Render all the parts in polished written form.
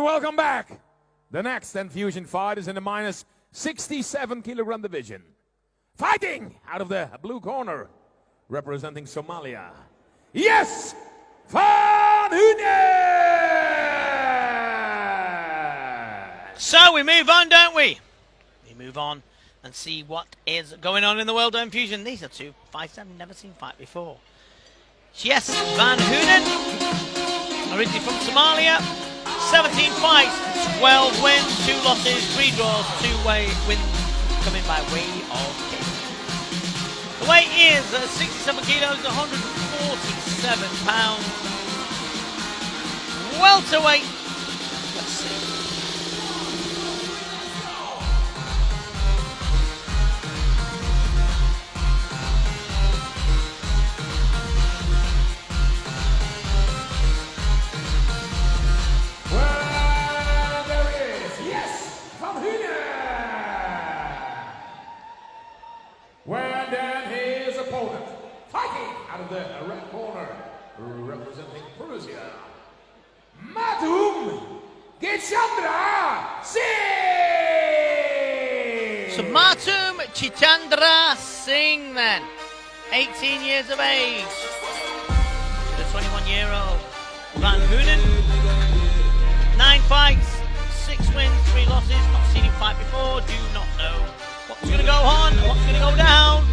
Welcome back. The next Infusion fight is in the minus 67 kilogram division. Fighting out of the blue corner, representing Somalia. Yes, Van Hunen! So we move on, don't we? We move on and see what is going on in the world of Infusion. These are two fights I've never seen fight before. Yes, Van Hunen, originally from Somalia, 17 fights, 12 wins, 2 losses, 3 draws, 2-way wins coming by way of KO. The weight is 67 kilos, 147 pounds. Welterweight. Let's see. When then his opponent, fighting out of the red corner, representing Prussia, Matum Gichandra Singh! So Matum Chichandra Singh then, 18 years of age, the 21-year-old Van Hunen, 9 fights, 6 wins, 3 losses, not seen him fight before, do not know what's going to go on, what's going to go down.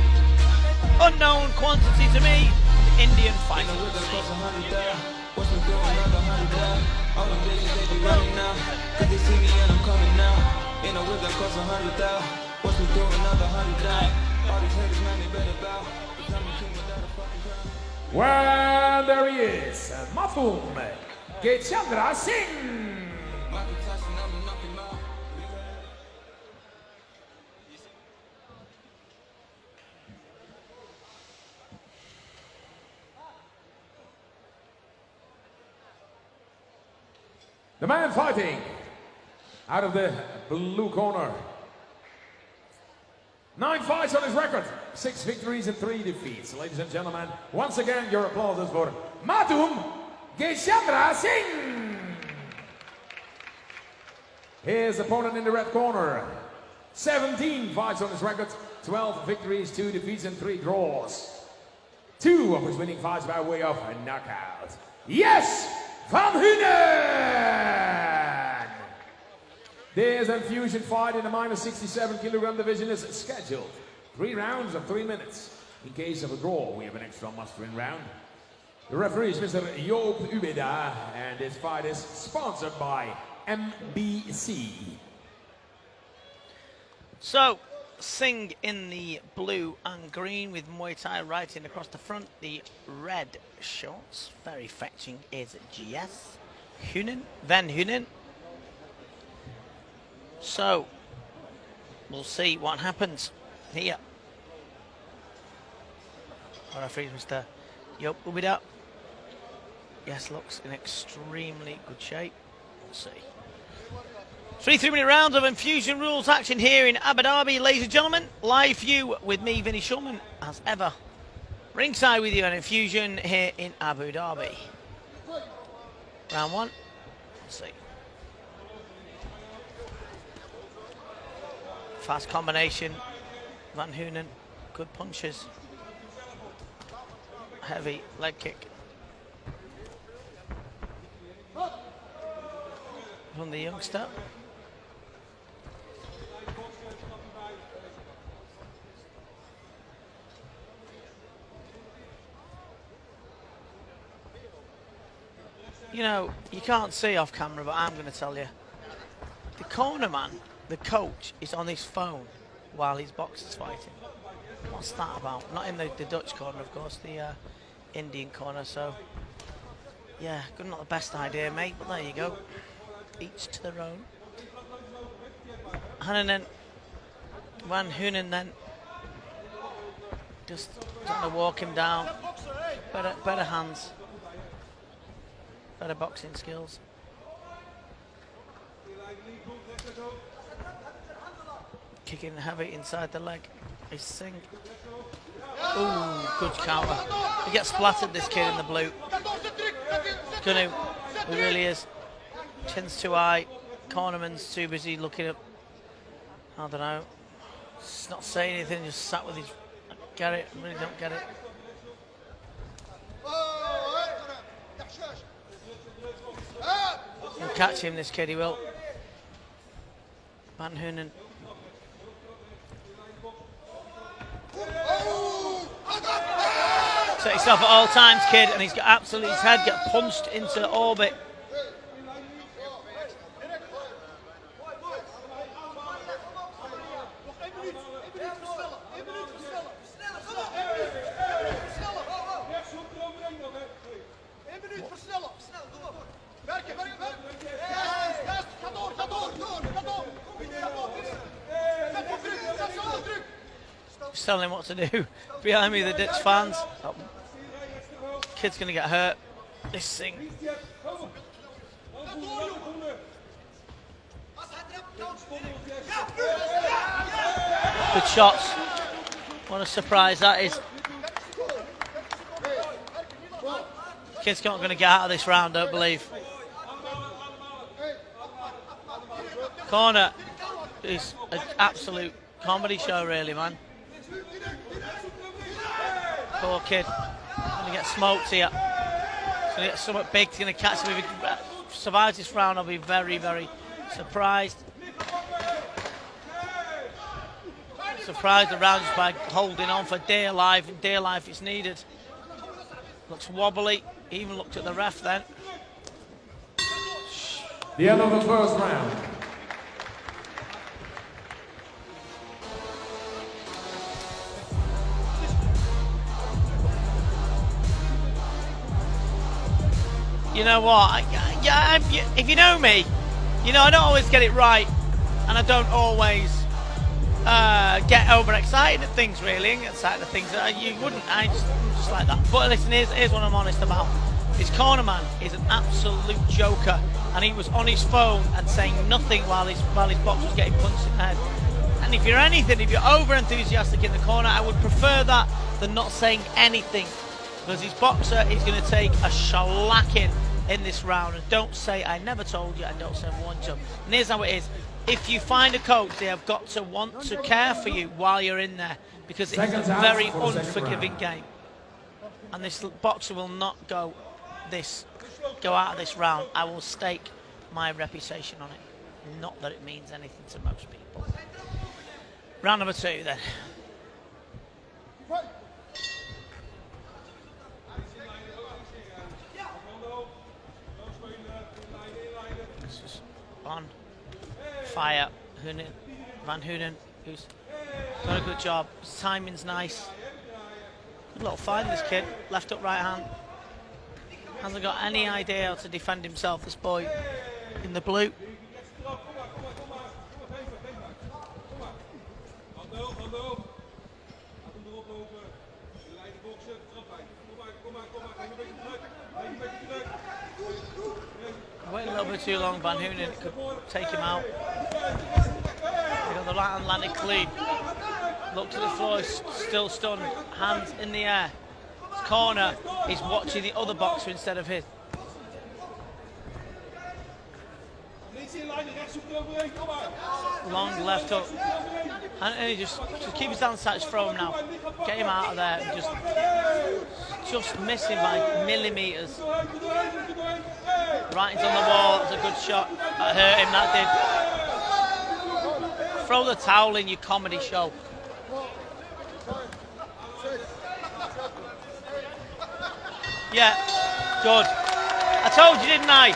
Unknown quantity to me. Indian fighter. Well, there he is, Matum Gichandra Singh. The man fighting out of the blue corner. 9 fights on his record, 6 victories and 3 defeats. Ladies and gentlemen, once again, your applause for Matum Gichandra Singh. His opponent in the red corner, 17 fights on his record, 12 victories, 2 defeats and 3 draws. 2 of his winning fights by way of a knockout. Yes, Van Hunen! This Infusion fight in the minus 67 kilogram division is scheduled. 3 rounds of 3 minutes. In case of a draw, we have an extra must-win round. The referee is Mr. Joop Ubeda, and this fight is sponsored by MBC. So, Singh in the blue and green with Muay Thai writing across the front. The red shorts, very fetching, is GS Hunen, Van Hunen. So, we'll see what happens here. Our referee, Mr. Joop Ubeda. Yes, looks in extremely good shape. We'll see. 3 3-minute rounds of Infusion rules action here in Abu Dhabi, ladies and gentlemen. Live view with me, Vinny Schulman, as ever. Ringside with you on Infusion here in Abu Dhabi. Round 1. Let's see. Fast combination. Van Hunen, good punches. Heavy leg kick. From the youngster. You know, you can't see off camera, but I'm going to tell you. The corner man, the coach, is on his phone while his boxer's fighting. What's that about? Not in the Dutch corner, of course, the Indian corner. So, yeah, not the best idea, mate, but there you go. Each to their own. And then Van Hunen then just trying to walk him down. Better hands. Better boxing skills. Kicking heavy inside the leg. Is Singh. Ooh, good counter. He gets splattered, this kid in the blue. Gonna, he really is. Chin's too high. Cornerman's too busy looking up. I don't know. Just not saying anything, just sat with his... I get it, I really don't get it. He'll catch him, this kid, he will. Van Hoonen. Set yourself at all times, kid, and he's got absolutely his head get punched into orbit. Just telling him what to do. Behind me, the Dutch fans. Oh, kid's gonna get hurt. This thing. Good shots. What a surprise that is. Kid's not gonna get out of this round, don't believe. Corner is an absolute comedy show, really, man. Poor kid. Gonna get smoked here. He's gonna get something big. He's gonna catch him. If he survives this round, I'll be very, very surprised. Surprised the round just by holding on for dear life, and dear life is needed. Looks wobbly. He even looked at the ref then. The end of the first round. You know what? If you know me, you know I don't always get it right, and I don't always get overexcited at things. Really, and get excited at things that you wouldn't. I'm just like that. But listen, here's what I'm honest about. His cornerman is an absolute joker, and he was on his phone and saying nothing while his box was getting punched in the head. And if you're anything, if you're over enthusiastic in the corner, I would prefer that than not saying anything, because his boxer is going to take a shellacking in this round. And don't say I never told you, and don't say I warned you. And here's how it is. If you find a coach, they have got to want to care for you while you're in there, because it's a very unforgiving game. And this boxer will not go out of this round. I will stake my reputation on it. Not that it means anything to most people. Round number 2 then. This is on fire. Van Hoonen, who's done a good job. His timing's nice. Good little find, this kid. Left up, right hand. Hasn't got any idea how to defend himself, this boy in the blue. Waited a little bit too long, Van Hoonen. It could take him out. He got the right hand landed clean. Looked at the floor, still stunned. Hands in the air. His corner is watching the other boxer instead of his. Long left hook. And he just keep his hands touched, throw him now. Get him out of there. And just missing by millimetres. Right into the wall. It's a good shot. That hurt him, that did. Throw the towel in, your comedy show. Yeah, good. I told you, didn't I?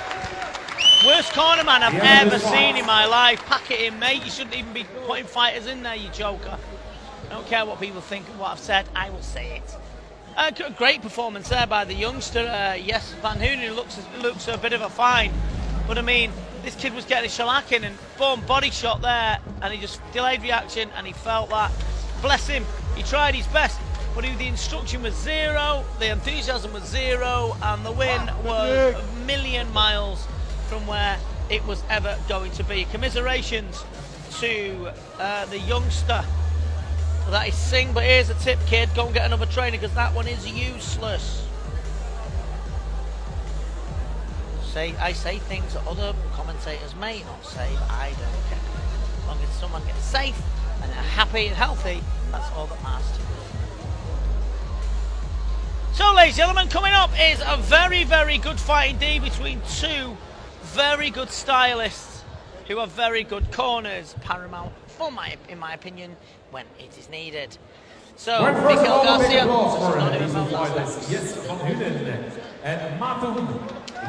Worst cornerman I've ever seen in my life. Pack it in, mate. You shouldn't even be putting fighters in there, you joker. I don't care what people think of what I've said. I will say it. Great performance there by the youngster. Yes, Van Hoonen looks a bit of a find. But I mean, this kid was getting a shellacking and boom, body shot there. And he just delayed reaction and he felt that. Bless him. He tried his best. But the instruction was 0, the enthusiasm was 0, and the win was a million miles from where it was ever going to be. Commiserations to the youngster. That is Singh, but here's a tip, kid. Go and get another trainer, because that one is useless. I say things that other commentators may not say, but I don't care. As long as someone gets safe and they're happy and healthy, that's all that matters to me. So, ladies and gentlemen, coming up is a very, very good fight indeed between two very good stylists who are very good corners, paramount, in my opinion, when it is needed. So, Miguel Garcia, Yes, van Hunen en Matum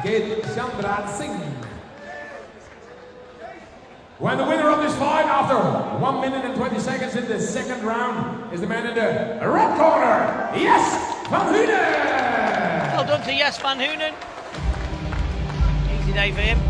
Chandra Singh. When the winner of this fight after 1 minute and 20 seconds in the second round is the man in the red corner, Yes, van Hunen. Well done to Yes, van Hunen. Easy day for him.